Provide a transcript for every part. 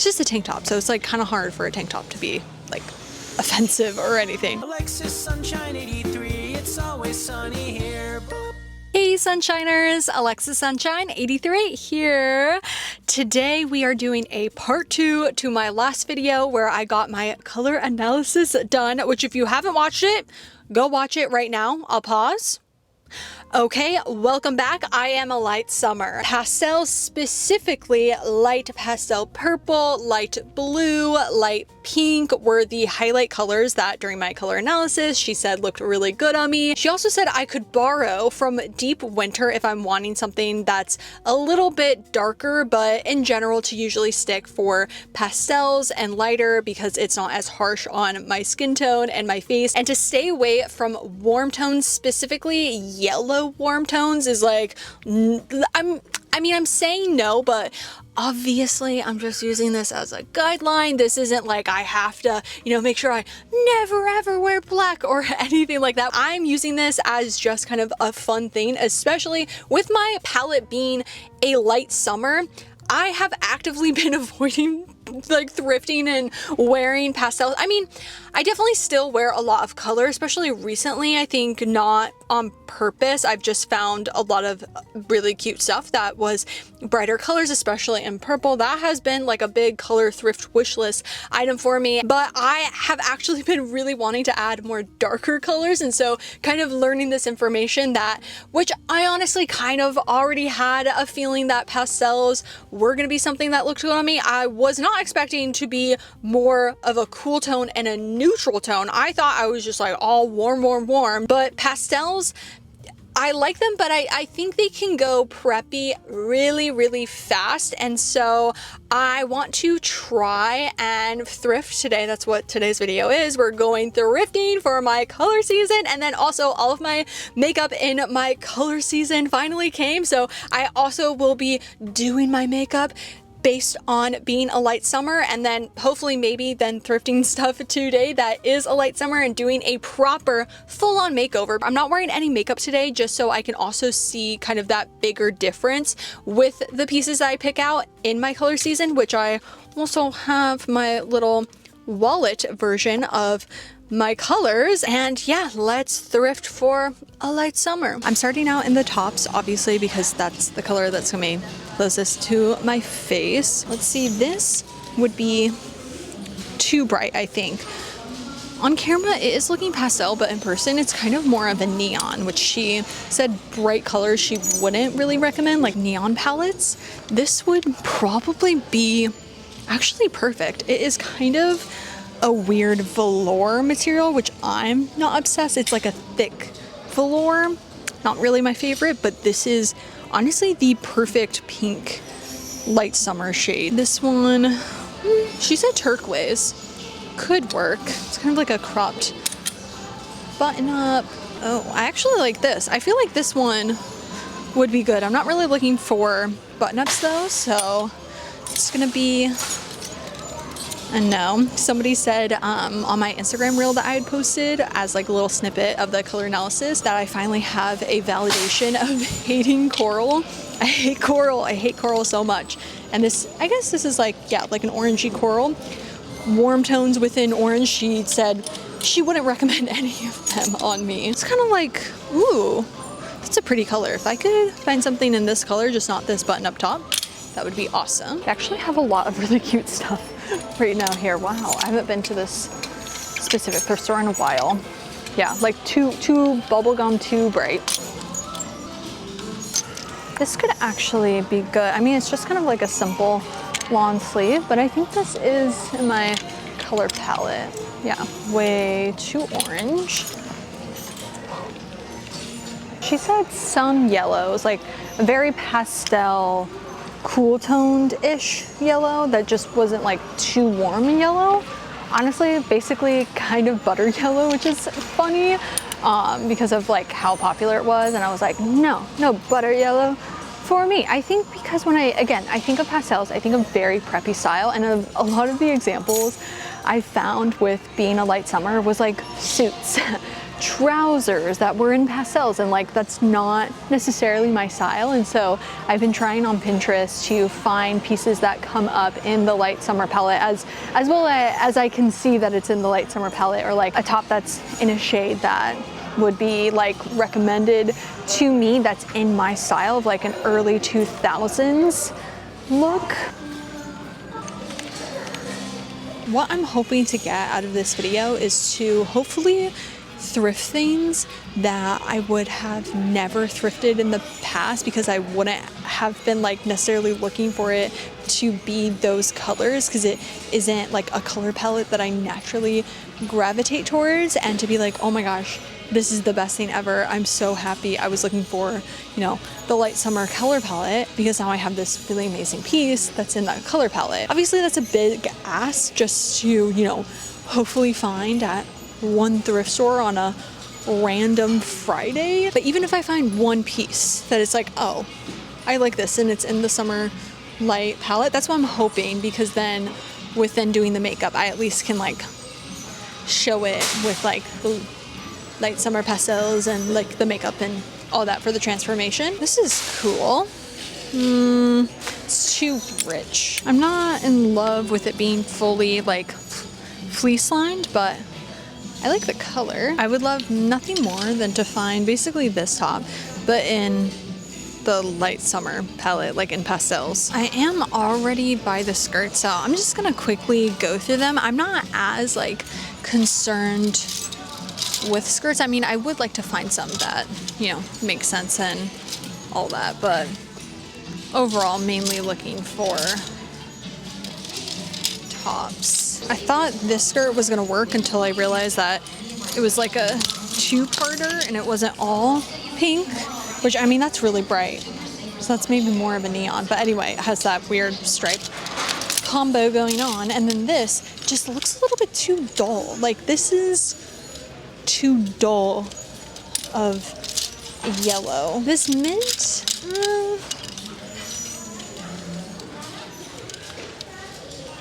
It's just a tank top, so it's like kind of hard for a tank top to be like offensive or anything. Alexis Sunshine 83, it's always sunny here. Hey Sunshiners, Alexis Sunshine 83 here. Today we are doing a part 2 to my last video where I got my color analysis done, which if you haven't watched it, go watch it right now. I'll pause. Okay, welcome back. I am a light summer. Pastels, specifically light pastel purple, light blue, light pink were the highlight colors that during my color analysis she said looked really good on me. She also said I could borrow from deep winter if I'm wanting something that's a little bit darker, but in general to usually stick for pastels and lighter because it's not as harsh on my skin tone and my face, and to stay away from warm tones, specifically yellow warm tones is like, I'm saying no, but obviously I'm just using this as a guideline. This isn't like I have to, make sure I never ever wear black or anything like that. I'm using this as just kind of a fun thing, especially with my palette being a light summer. I have actively been avoiding like thrifting and wearing pastels. I mean, I definitely still wear a lot of color, especially recently. I think not on purpose. I've just found a lot of really cute stuff that was brighter colors, especially in purple. That has been like a big color thrift wish list item for me, but I have actually been really wanting to add more darker colors, and so kind of learning this information which I honestly kind of already had a feeling that pastels were going to be something that looked good on me. I was not expecting to be more of a cool tone and a neutral tone. I thought I was just like all warm, but pastels, I like them, but I think they can go preppy really fast, and so I want to try and thrift today. That's what today's video is. We're going thrifting for my color season, and then also all of my makeup in my color season finally came, so I also will be doing my makeup based on being a light summer, and then hopefully maybe then thrifting stuff today that is a light summer and doing a proper full-on makeover. I'm not wearing any makeup today just so I can also see kind of that bigger difference with the pieces that I pick out in my color season, which I also have my little wallet version of my colors. And yeah, let's thrift for a light summer. I'm starting out in the tops, obviously, because that's the color that's gonna be closest to my face. Let's see, this would be too bright, I think. On camera, it is looking pastel, but in person, it's kind of more of a neon, which she said bright colors she wouldn't really recommend, like neon palettes. This would probably be actually perfect. It is kind of a weird velour material, which I'm not obsessed. It's like a thick velour, not really my favorite, but this is honestly the perfect pink light summer shade. This one, she said turquoise could work. It's kind of like a cropped button up. Oh, I actually like this. I feel like this one would be good. I'm not really looking for button ups though, so it's gonna be a no. Somebody said on my Instagram reel that I had posted as like a little snippet of the color analysis that I finally have a validation of hating coral. I hate coral. I hate coral so much. And this, I guess this is like, yeah, like an orangey coral. Warm tones within orange. She said she wouldn't recommend any of them on me. It's kind of like, ooh, that's a pretty color. If I could find something in this color, just not this button up top, that would be awesome. I actually have a lot of really cute stuff right now here. Wow, I haven't been to this specific thrift store in a while. Yeah, like too bubblegum, too bright. This could actually be good. I mean, it's just kind of like a simple lawn sleeve, but I think this is in my color palette. Yeah, way too orange. She said some yellows, like very pastel, cool toned-ish yellow that just wasn't like too warm yellow. Honestly, basically kind of butter yellow, which is funny because of like how popular it was, and I was like, no butter yellow for me. I think because when I think of pastels, I think of very preppy style, and a lot of the examples I found with being a light summer was like suits. trousers that were in pastels, and like that's not necessarily my style. And so I've been trying on Pinterest to find pieces that come up in the light summer palette, as well as I can see that it's in the light summer palette, or like a top that's in a shade that would be like recommended to me, that's in my style of like an early 2000s look. What I'm hoping to get out of this video is to hopefully thrift things that I would have never thrifted in the past, because I wouldn't have been like necessarily looking for it to be those colors, because it isn't like a color palette that I naturally gravitate towards. And to be like, oh my gosh, this is the best thing ever. I'm so happy I was looking for, you know, the light summer color palette, because now I have this really amazing piece that's in that color palette. Obviously that's a big ask just to, you know, hopefully find at one thrift store on a random Friday. But even if I find one piece that it's like, oh, I like this and it's in the summer light palette, that's what I'm hoping, because then with then doing the makeup, I at least can like show it with like the light summer pastels and like the makeup and all that for the transformation. This is cool. It's too rich. I'm not in love with it being fully like fleece lined, but I like the color. I would love nothing more than to find basically this top, but in the light summer palette, like in pastels. I am already by the skirt, so I'm just gonna quickly go through them. I'm not as like concerned with skirts. I mean, I would like to find some that, you know, make sense and all that, but overall mainly looking for tops. I thought this skirt was gonna work until I realized that it was like a two-parter and it wasn't all pink, which, I mean, that's really bright. So that's maybe more of a neon, but anyway, it has that weird striped combo going on. And then this just looks a little bit too dull. Like, this is too dull of yellow. This mint,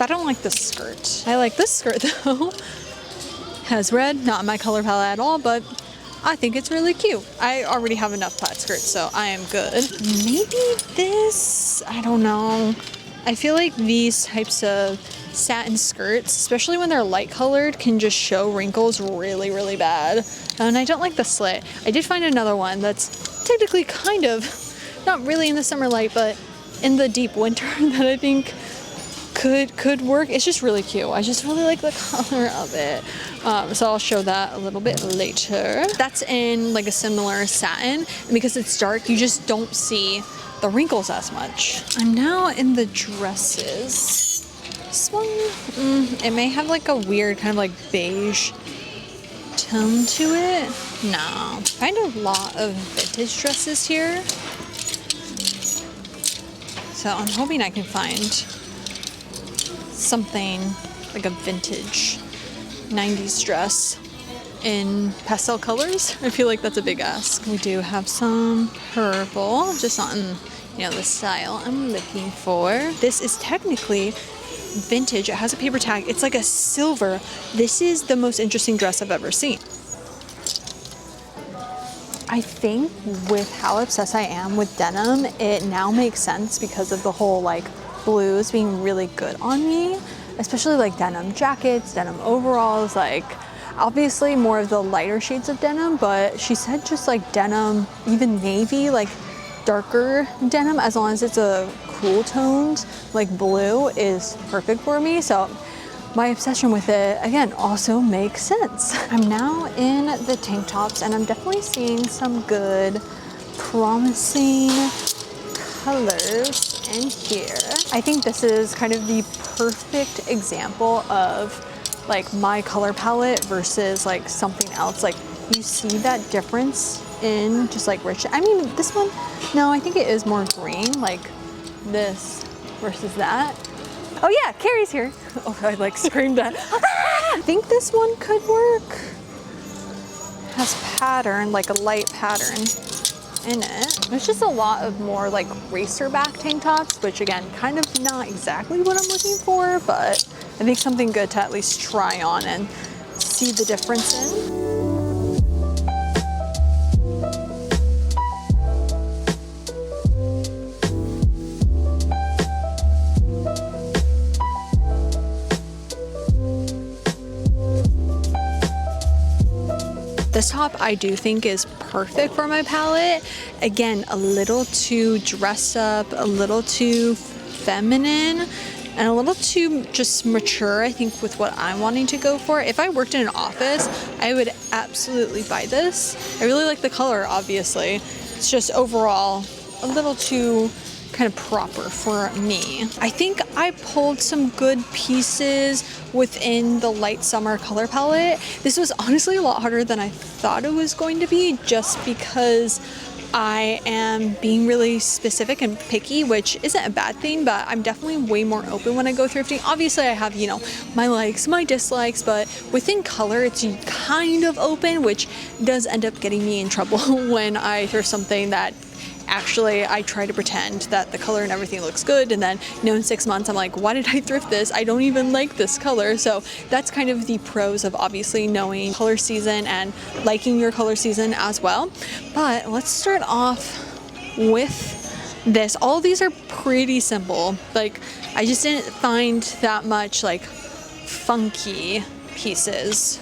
I don't like the skirt. I like this skirt though. Has red, not my color palette at all, but I think it's really cute. I already have enough plaid skirts, so I am good. Maybe this, I don't know. I feel like these types of satin skirts, especially when they're light colored, can just show wrinkles really, really bad. And I don't like the slit. I did find another one that's technically kind of, not really in the summer light, but in the deep winter that I think could work. It's just really cute. I just really like the color of it. So I'll show that a little bit later. That's in like a similar satin, and because it's dark, you just don't see the wrinkles as much. I'm now in the dresses. This one, it may have like a weird kind of like beige tone to it. No, I find a lot of vintage dresses here. So I'm hoping I can find something like a vintage 90s dress in pastel colors. I feel like that's a big ask. We do have some purple, just not in, you know, the style I'm looking for. This is technically vintage. It has a paper tag. It's like a silver. This is the most interesting dress I've ever seen. I think with how obsessed I am with denim, it now makes sense because of the whole like blues being really good on me, especially like denim jackets, denim overalls, like obviously more of the lighter shades of denim, but she said just like denim, even navy, like darker denim, as long as it's a cool toned like blue, is perfect for me. So my obsession with it, again, also makes sense. I'm now in the tank tops and I'm definitely seeing some good, promising colors in here. I think this is kind of the perfect example of like my color palette versus like something else. Like you see that difference in just like rich. I mean, this one, no, I think it is more green, like this versus that. Oh yeah, Carrie's here. Oh, I like screamed at. I think this one could work. Has pattern, like a light pattern in it. There's just a lot of more like racer back tank tops, which again, kind of not exactly what I'm looking for, but I think something good to at least try on and see the difference in. This top I do think is perfect for my palette. Again, a little too dressed up, a little too feminine, and a little too just mature, I think, with what I'm wanting to go for. If I worked in an office, I would absolutely buy this. I really like the color, obviously. It's just overall a little too kind of proper for me. I think I pulled some good pieces within the light summer color palette. This was honestly a lot harder than I thought it was going to be, just because I am being really specific and picky, which isn't a bad thing, but I'm definitely way more open when I go thrifting. Obviously I have, you know, my likes, my dislikes, but within color it's kind of open, which does end up getting me in trouble when I thrift something that actually I try to pretend that the color and everything looks good, and then, you know, in 6 months I'm like, why did I thrift this? I don't even like this color. So that's kind of the pros of obviously knowing color season and liking your color season as well. But let's start off with this. All of these are pretty simple. Like, I just didn't find that much like funky pieces,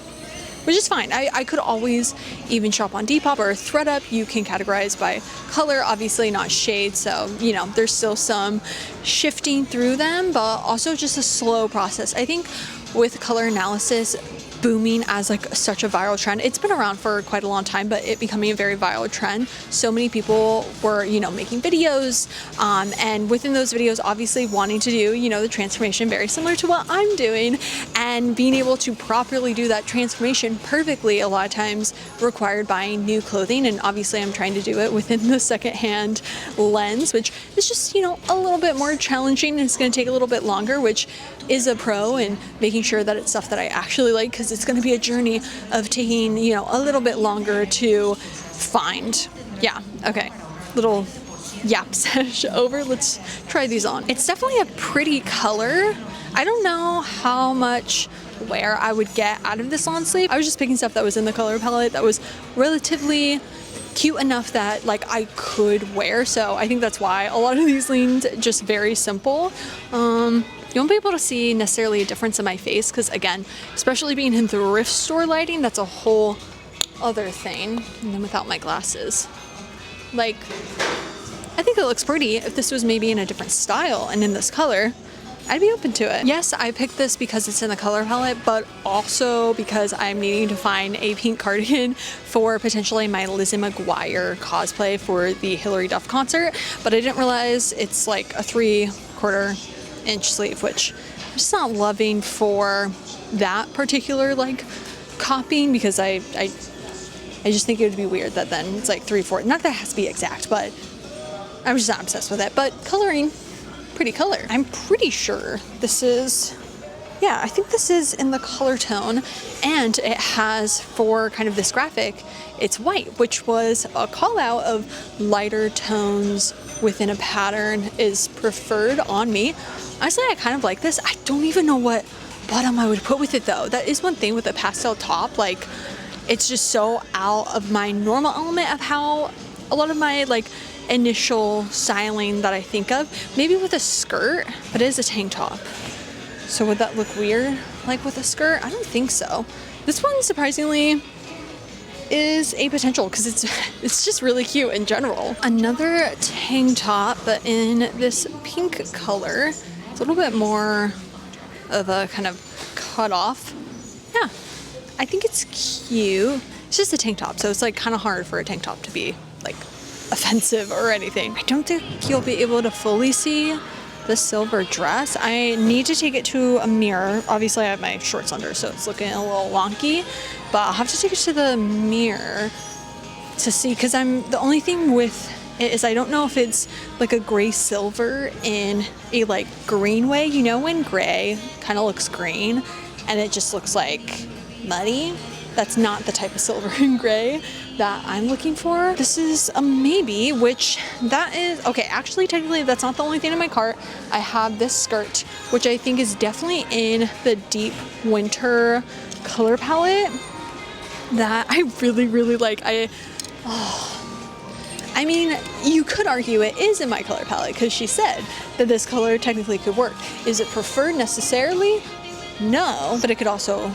which is fine. I could always even shop on Depop or ThredUp. You can categorize by color, obviously not shade, so, you know, there's still some shifting through them, but also just a slow process. I think with color analysis booming as like such a viral trend, it's been around for quite a long time, but it becoming a very viral trend. So many people were, you know, making videos, and within those videos obviously wanting to do, you know, the transformation very similar to what I'm doing, and being able to properly do that transformation perfectly a lot of times required buying new clothing. And obviously I'm trying to do it within the secondhand lens, which is just, you know, a little bit more challenging, and it's going to take a little bit longer, which is a pro, and making sure that it's stuff that I actually like, because it's going to be a journey of taking, you know, a little bit longer to find. Yeah, okay, little yap sesh over. Let's try these on. It's definitely a pretty color. I don't know how much wear I would get out of this long sleeve. I was just picking stuff that was in the color palette that was relatively cute enough that like I could wear, so I think that's why a lot of these leaned just very simple. You won't be able to see necessarily a difference in my face, because again, especially being in thrift store lighting, that's a whole other thing. And then without my glasses, like, I think it looks pretty. If this was maybe in a different style and in this color, I'd be open to it. Yes, I picked this because it's in the color palette, but also because I'm needing to find a pink cardigan for potentially my Lizzie McGuire cosplay for the Hilary Duff concert. But I didn't realize it's like a 3/4 inch sleeve, which I'm just not loving for that particular like copying, because I just think it would be weird that then it's like 3/4. Not that it has to be exact, but I'm just not obsessed with it. But coloring, pretty color. I'm pretty sure this is, yeah, I think this is in the color tone, and it has, for kind of this graphic, it's white, which was a call out of lighter tones within a pattern is preferred on me. Honestly, I kind of like this. I don't even know what bottom I would put with it though. That is one thing with a pastel top, like, it's just so out of my normal element of how a lot of my like initial styling that I think of. Maybe with a skirt, but it is a tank top. So would that look weird like with a skirt? I don't think so. This one surprisingly is a potential, because it's just really cute in general. Another tank top, but in this pink color. It's a little bit more of a kind of cut off. Yeah, I think it's cute. It's just a tank top, so it's like kind of hard for a tank top to be like offensive or anything. I don't think you'll be able to fully see the silver dress. I need to take it to a mirror. Obviously I have my shorts under, so it's looking a little wonky, but I'll have to take it to the mirror to see, because the only thing with it is I don't know if it's like a gray silver in a like green way, you know, when gray kind of looks green and it just looks like muddy. That's not the type of silver and gray that I'm looking for. This is a maybe, which that is, okay, actually technically that's not the only thing in my cart. I have this skirt, which I think is definitely in the deep winter color palette that I really, really like. I mean, you could argue it is in my color palette, because she said that this color technically could work. Is it preferred necessarily? No, but it could also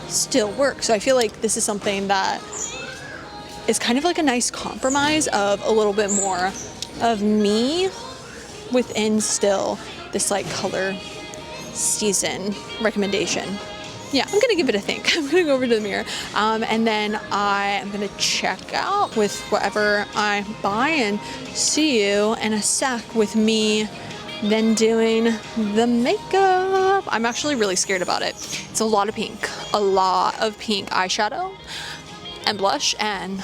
still work. So I feel like this is something that is kind of like a nice compromise of a little bit more of me within still this like color season recommendation. Yeah, I'm gonna give it a think. I'm gonna go over to the mirror and then I am gonna check out with whatever I buy and see you in a sec with me then doing the makeup. I'm actually really scared about it. It's a lot of pink eyeshadow and blush and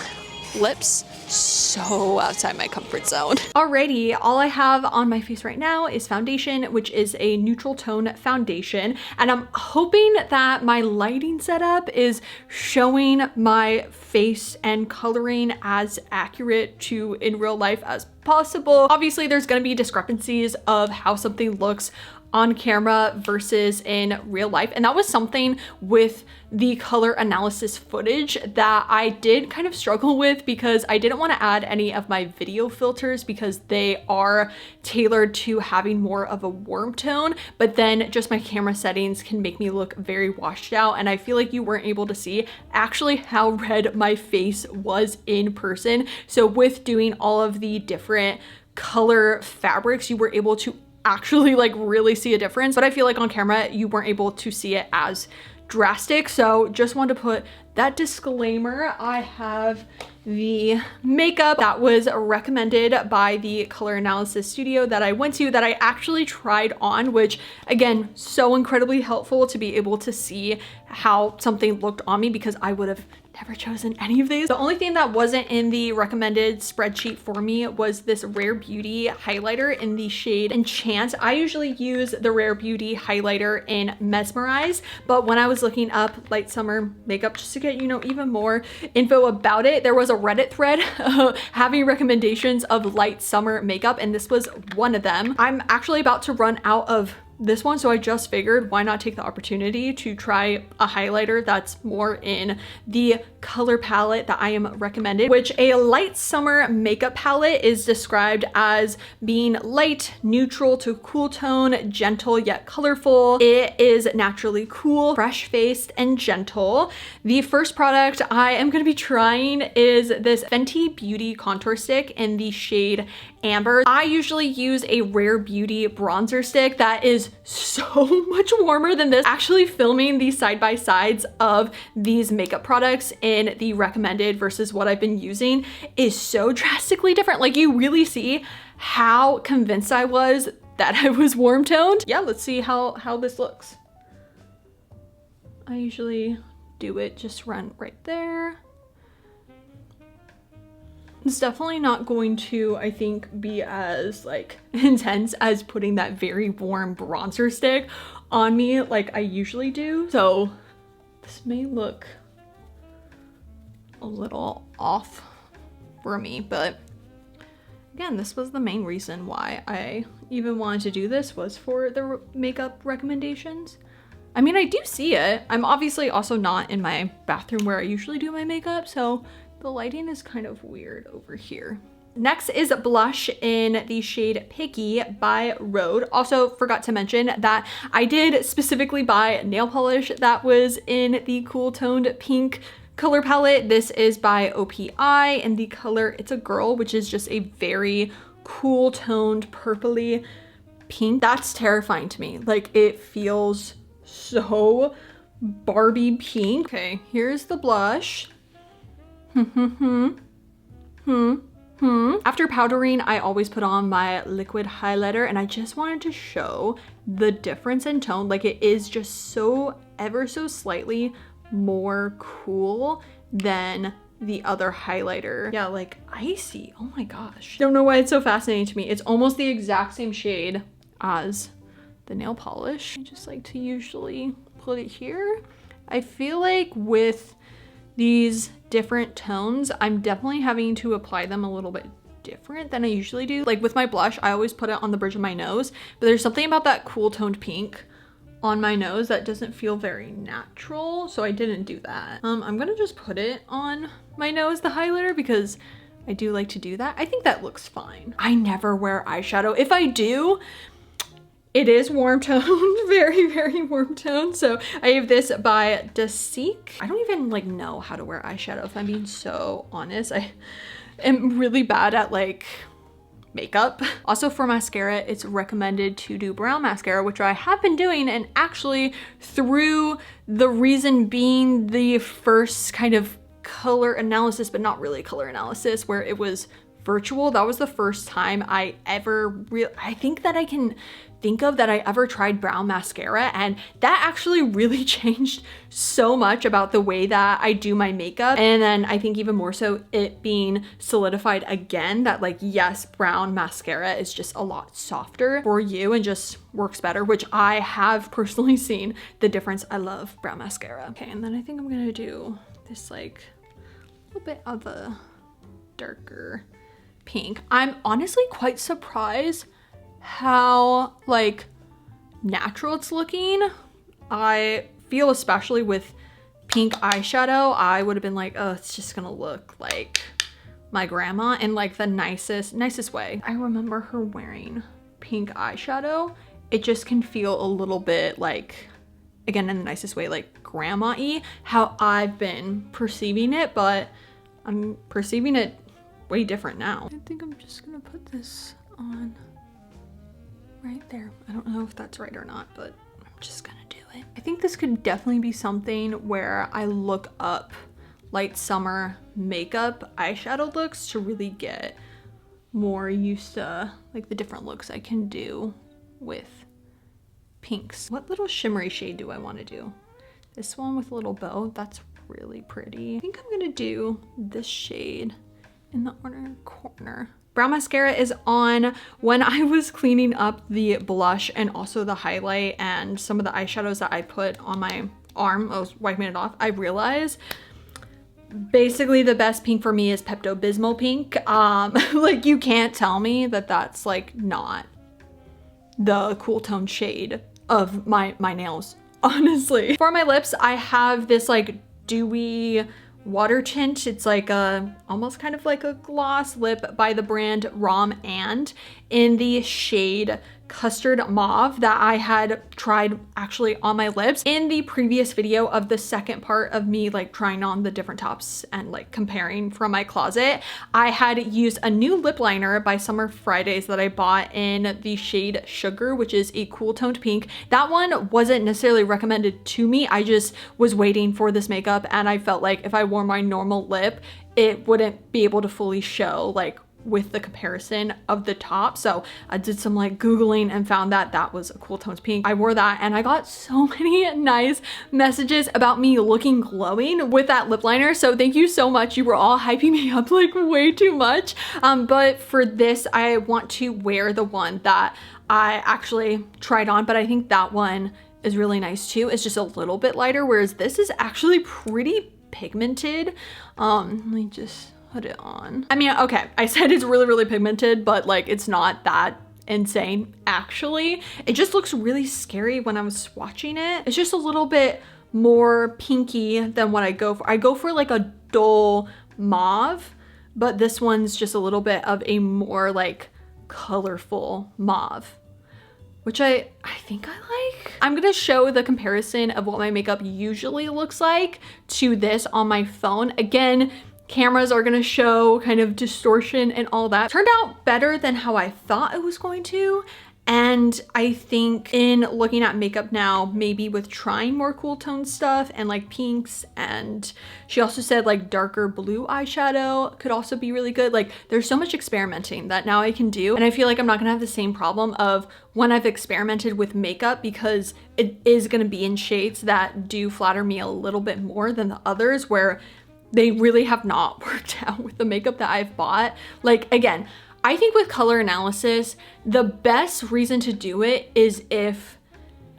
lips. So outside my comfort zone. Alrighty, all I have on my face right now is foundation, which is a neutral tone foundation. And I'm hoping that my lighting setup is showing my face and coloring as accurate to in real life as possible. Obviously, there's gonna be discrepancies of how something looks on camera versus in real life. And that was something with the color analysis footage that I did kind of struggle with because I didn't want to add any of my video filters because they are tailored to having more of a warm tone, but then just my camera settings can make me look very washed out. And I feel like you weren't able to see actually how red my face was in person. So with doing all of the different color fabrics, you were able to actually like really see a difference, but I feel like on camera you weren't able to see it as drastic. So just wanted to put that disclaimer. I have the makeup that was recommended by the color analysis studio that I went to that I actually tried on, which again, so incredibly helpful to be able to see how something looked on me because I would have never chosen any of these. The only thing that wasn't in the recommended spreadsheet for me was this Rare Beauty highlighter in the shade Enchant. I usually use the Rare Beauty highlighter in Mesmerize, but when I was looking up light summer makeup just to get, you know, even more info about it, there was a Reddit thread having recommendations of light summer makeup, and this was one of them. I'm actually about to run out of this one, so I just figured why not take the opportunity to try a highlighter that's more in the color palette that I am recommended, which a light summer makeup palette is described as being light, neutral to cool tone, gentle yet colorful. It is naturally cool, fresh-faced, and gentle. The first product I am going to be trying is this Fenty Beauty contour stick in the shade Amber. I usually use a Rare Beauty bronzer stick that is so much warmer than this. Actually filming the side-by-sides of these makeup products in the recommended versus what I've been using is so drastically different. Like you really see how convinced I was that I was warm toned. Yeah, let's see how this looks. I usually do it, just run right there. It's definitely not going to, I think, be as like intense as putting that very warm bronzer stick on me like I usually do. So this may look a little off for me, but again, this was the main reason why I even wanted to do this, was for the makeup recommendations. I mean, I do see it. I'm obviously also not in my bathroom where I usually do my makeup, so the lighting is kind of weird over here. Next is blush in the shade Picky by Rhode. Also forgot to mention that I did specifically buy nail polish that was in the cool toned pink color palette. This is by OPI in the color It's a Girl, which is just a very cool toned purpley pink. That's terrifying to me. Like it feels so Barbie pink. Okay, here's the blush. After powdering, I always put on my liquid highlighter, and I just wanted to show the difference in tone. Like it is just so ever so slightly more cool than the other highlighter. Yeah, like icy. Oh my gosh. Don't know why it's so fascinating to me. It's almost the exact same shade as the nail polish. I just like to usually put it here. I feel like with these different tones, I'm definitely having to apply them a little bit different than I usually do. Like with my blush, I always put it on the bridge of my nose, but there's something about that cool toned pink on my nose that doesn't feel very natural, so I didn't do that. I'm gonna just put it on my nose, the highlighter, because I do like to do that. I think that looks fine. I never wear eyeshadow. If I do, It is warm toned, very, very warm toned. So I have this by Seek. I don't even like know how to wear eyeshadow, if I'm being so honest. I am really bad at like makeup. Also for mascara, it's recommended to do brown mascara, which I have been doing, and actually through the reason being the first kind of color analysis, but not really color analysis, where it was virtual. That was the first time I ever I think that I can think of that I ever tried brown mascara, and that actually really changed so much about the way that I do my makeup. And then I think even more so it being solidified again that like, yes, brown mascara is just a lot softer for you and just works better, which I have personally seen the difference. I love brown mascara. Okay, and then I think I'm gonna do this like a little bit of a darker pink. I'm honestly quite surprised how like natural it's looking. I feel especially with pink eyeshadow, I would have been like, oh, it's just gonna look like my grandma in like the nicest way. I remember her wearing pink eyeshadow. It just can feel a little bit like, again, in the nicest way, like grandma-y, how I've been perceiving it, but I'm perceiving it way different now. I think I'm just gonna put this on right there. I don't know if that's right or not, but I'm just gonna do it. I think this could definitely be something where I look up light summer makeup eyeshadow looks to really get more used to like the different looks I can do with pinks. What little shimmery shade do I want to do? This one with a little bow, that's really pretty. I think I'm gonna do this shade in the inner corner. Brown mascara is on. When I was cleaning up the blush and also the highlight and some of the eyeshadows that I put on my arm, I was wiping it off, I realized basically the best pink for me is Pepto-Bismol pink. Like you can't tell me that that's like not the cool tone shade of my nails, honestly. For my lips, I have this like dewy water tint. It's like a almost kind of like a gloss lip by the brand Rom and in the shade Custard Mauve that I had tried actually on my lips in the previous video of the second part of me like trying on the different tops and like comparing from my closet. I had used a new lip liner by Summer Fridays that I bought in the shade Sugar, which is a cool toned pink. That one wasn't necessarily recommended to me. I just was waiting for this makeup and I felt like if I wore my normal lip, it wouldn't be able to fully show like with the comparison of the top. So I did some like Googling and found that that was a cool tones pink. I wore that and I got so many nice messages about me looking glowing with that lip liner. So thank you so much. You were all hyping me up like way too much. But for this, I want to wear the one that I actually tried on, but I think that one is really nice too. It's just a little bit lighter, whereas this is actually pretty pigmented. Let me just put it on. I mean, okay, I said it's really, really pigmented, but like it's not that insane actually. It just looks really scary when I was swatching it. It's just a little bit more pinky than what I go for. I go for like a dull mauve, but this one's just a little bit of a more like colorful mauve, which I think I like. I'm gonna show the comparison of what my makeup usually looks like to this on my phone. Again, cameras are gonna show kind of distortion and all that. Turned out better than how I thought it was going to. And I think in looking at makeup now, maybe with trying more cool tone stuff and like pinks, and she also said like darker blue eyeshadow could also be really good. Like there's so much experimenting that now I can do. And I feel like I'm not gonna have the same problem of when I've experimented with makeup, because it is gonna be in shades that do flatter me a little bit more than the others where they really have not worked out with the makeup that I've bought. Like again, I think with color analysis, the best reason to do it is if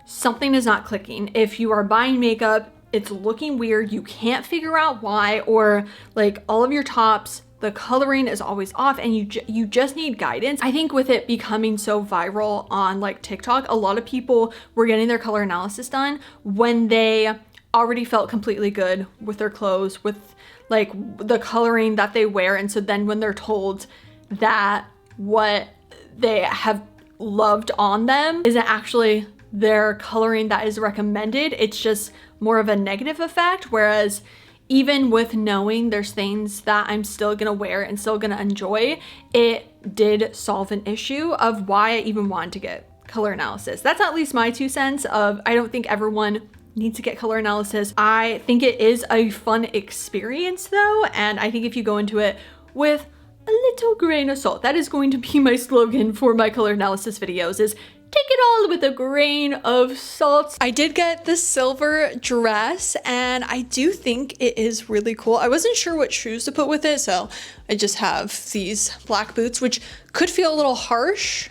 something is not clicking. If you are buying makeup, it's looking weird, you can't figure out why, or like all of your tops, the coloring is always off and you just need guidance. I think with it becoming so viral on like TikTok, a lot of people were getting their color analysis done when they already felt completely good with their clothes, with like the coloring that they wear. And so then when they're told that what they have loved on them isn't actually their coloring that is recommended. It's just more of a negative effect. Whereas even with knowing there's things that I'm still gonna wear and still gonna enjoy, it did solve an issue of why I even wanted to get color analysis. That's at least my 2 cents of, I don't think everyone needs to get color analysis. I think it is a fun experience though, and I think if you go into it with a little grain of salt, that is going to be my slogan for my color analysis videos, is take it all with a grain of salt. I did get the silver dress and I do think it is really cool. I wasn't sure what shoes to put with it, so I just have these black boots, which could feel a little harsh.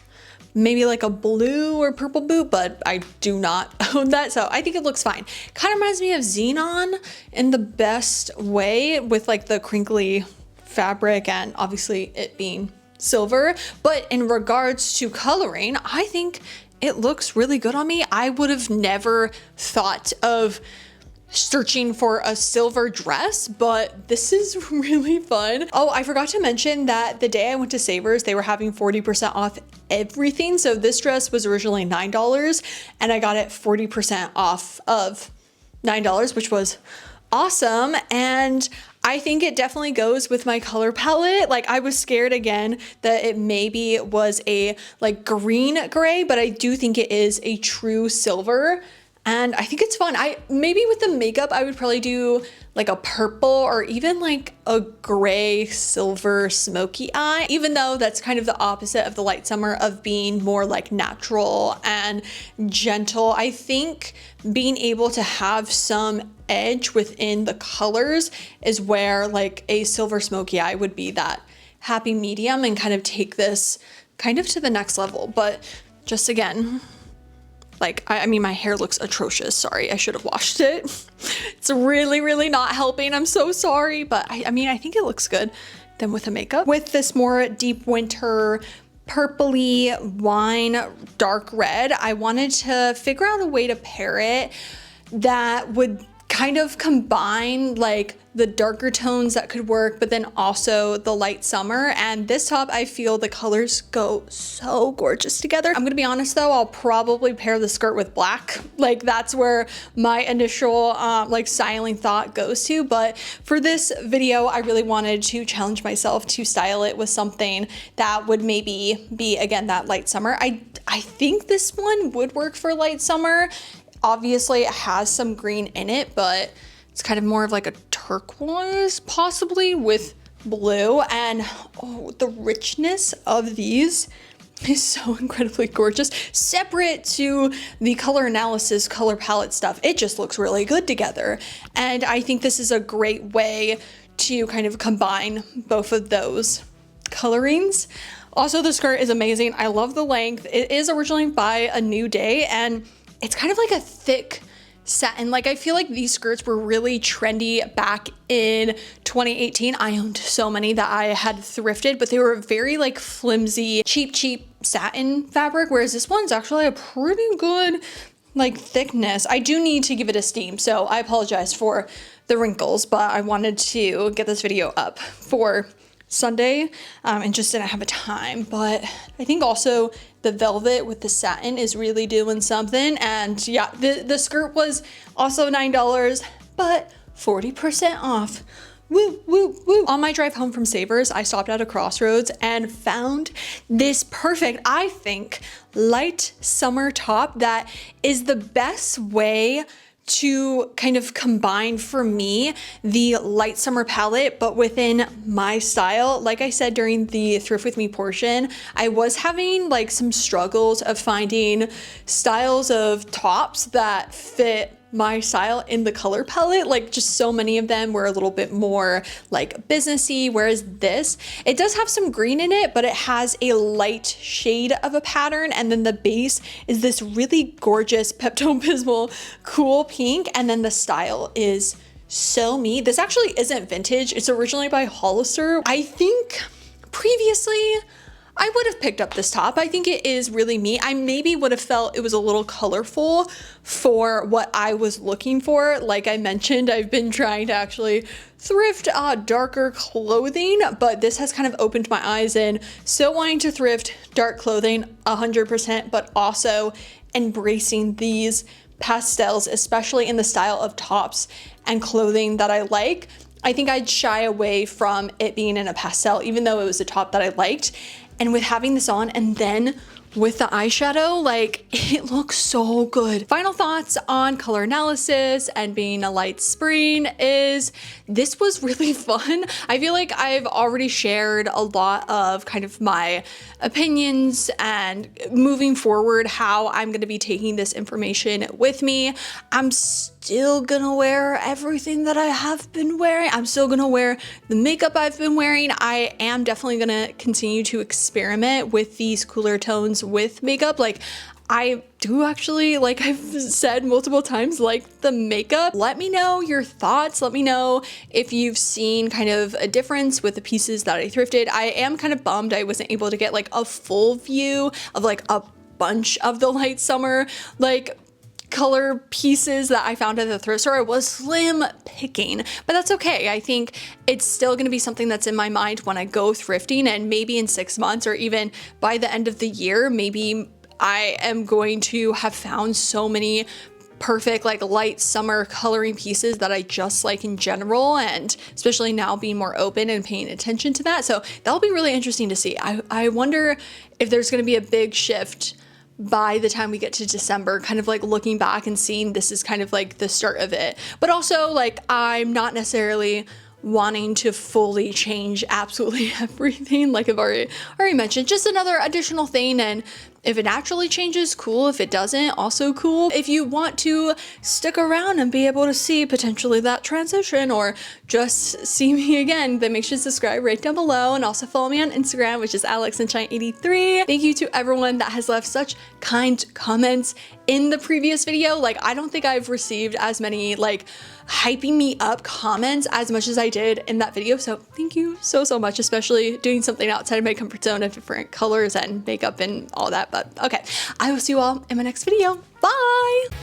Maybe like a blue or purple boot, but I do not own that, so I think it looks fine. Kind of reminds me of Xenon in the best way, with like the crinkly fabric and obviously it being silver. But in regards to coloring, I think it looks really good on me. I would have never thought of searching for a silver dress, but this is really fun. Oh, I forgot to mention that the day I went to Savers, they were having 40% off everything. So this dress was originally $9 and I got it 40% off of $9, which was awesome. And I think it definitely goes with my color palette. Like, I was scared again that it maybe was a like green gray, but I do think it is a true silver. And I think it's fun. Maybe with the makeup, I would probably do like a purple or even like a gray silver smoky eye, even though that's kind of the opposite of the light summer of being more like natural and gentle. I think being able to have some edge within the colors is where like a silver smoky eye would be that happy medium and kind of take this kind of to the next level. But just again, like, I mean, my hair looks atrocious. Sorry, I should have washed it. It's really, really not helping. I'm so sorry. But I mean, I think it looks good then with the makeup. With this more deep winter purpley wine dark red, I wanted to figure out a way to pair it that would kind of combine like the darker tones that could work, but then also the light summer. And this top, I feel the colors go so gorgeous together. I'm gonna be honest though, I'll probably pair the skirt with black. Like, that's where my initial like styling thought goes to. But for this video, I really wanted to challenge myself to style it with something that would maybe be, again, that light summer. I think this one would work for light summer. Obviously it has some green in it, but it's kind of more of like a turquoise possibly with blue. And oh, the richness of these is so incredibly gorgeous. Separate to the color analysis, color palette stuff, it just looks really good together. And I think this is a great way to kind of combine both of those colorings. Also, the skirt is amazing. I love the length. It is originally by A New Day, and it's kind of like a thick satin. Like, I feel like these skirts were really trendy back in 2018. I owned so many that I had thrifted, but they were very like flimsy, cheap satin fabric, whereas this one's actually a pretty good like thickness. I do need to give it a steam, so I apologize for the wrinkles, but I wanted to get this video up for Sunday and just didn't have a time. But I think also the velvet with the satin is really doing something. And yeah, the skirt was also $9, but 40% off. Woo, woo, woo. On my drive home from Savers, I stopped at a Crossroads and found this perfect, I think, light summer top that is the best way to kind of combine for me the light summer palette, but within my style. Like I said during the thrift with me portion, I was having like some struggles of finding styles of tops that fit my style in the color palette. Like, just so many of them were a little bit more like businessy, whereas this, it does have some green in it, but it has a light shade of a pattern, and then the base is this really gorgeous Pepto-Bismol cool pink, and then the style is so me. This actually isn't vintage. It's originally by Hollister. I think previously I would have picked up this top. I think it is really me. I maybe would have felt it was a little colorful for what I was looking for. Like I mentioned, I've been trying to actually thrift darker clothing, but this has kind of opened my eyes in still wanting to thrift dark clothing 100%, but also embracing these pastels, especially in the style of tops and clothing that I like. I think I'd shy away from it being in a pastel, even though it was a top that I liked. And with having this on and then with the eyeshadow, like it looks so good. Final thoughts on color analysis and being a light spring is this was really fun. I feel like I've already shared a lot of kind of my opinions and moving forward how I'm gonna be taking this information with me. I'm still gonna wear everything that I have been wearing. I'm still gonna wear the makeup I've been wearing. I am definitely gonna continue to experiment with these cooler tones with makeup. Like I do actually, like I've said multiple times, like the makeup. Let me know your thoughts. Let me know if you've seen kind of a difference with the pieces that I thrifted. I am kind of bummed I wasn't able to get like a full view of like a bunch of the light summer like color pieces that I found at the thrift store. I was slim picking, but that's okay. I think it's still going to be something that's in my mind when I go thrifting, and maybe in 6 months or even by the end of the year, maybe I am going to have found so many perfect like light summer coloring pieces that I just like in general, and especially now being more open and paying attention to that. So that'll be really interesting to see. I wonder if there's going to be a big shift by the time we get to December, kind of like looking back and seeing this is kind of like the start of it. But also like I'm not necessarily wanting to fully change absolutely everything, like I've already mentioned. Just another additional thing, and if it naturally changes, cool. If it doesn't, also cool. If you want to stick around and be able to see potentially that transition or just see me again, then make sure to subscribe right down below, and also follow me on Instagram, which is alexsunshine83. Thank you to everyone that has left such kind comments in the previous video. Like I don't think I've received as many like hyping me up comments as much as I did in that video. So thank you so much, especially doing something outside of my comfort zone of different colors and makeup and all that. But okay, I will see you all in my next video. Bye.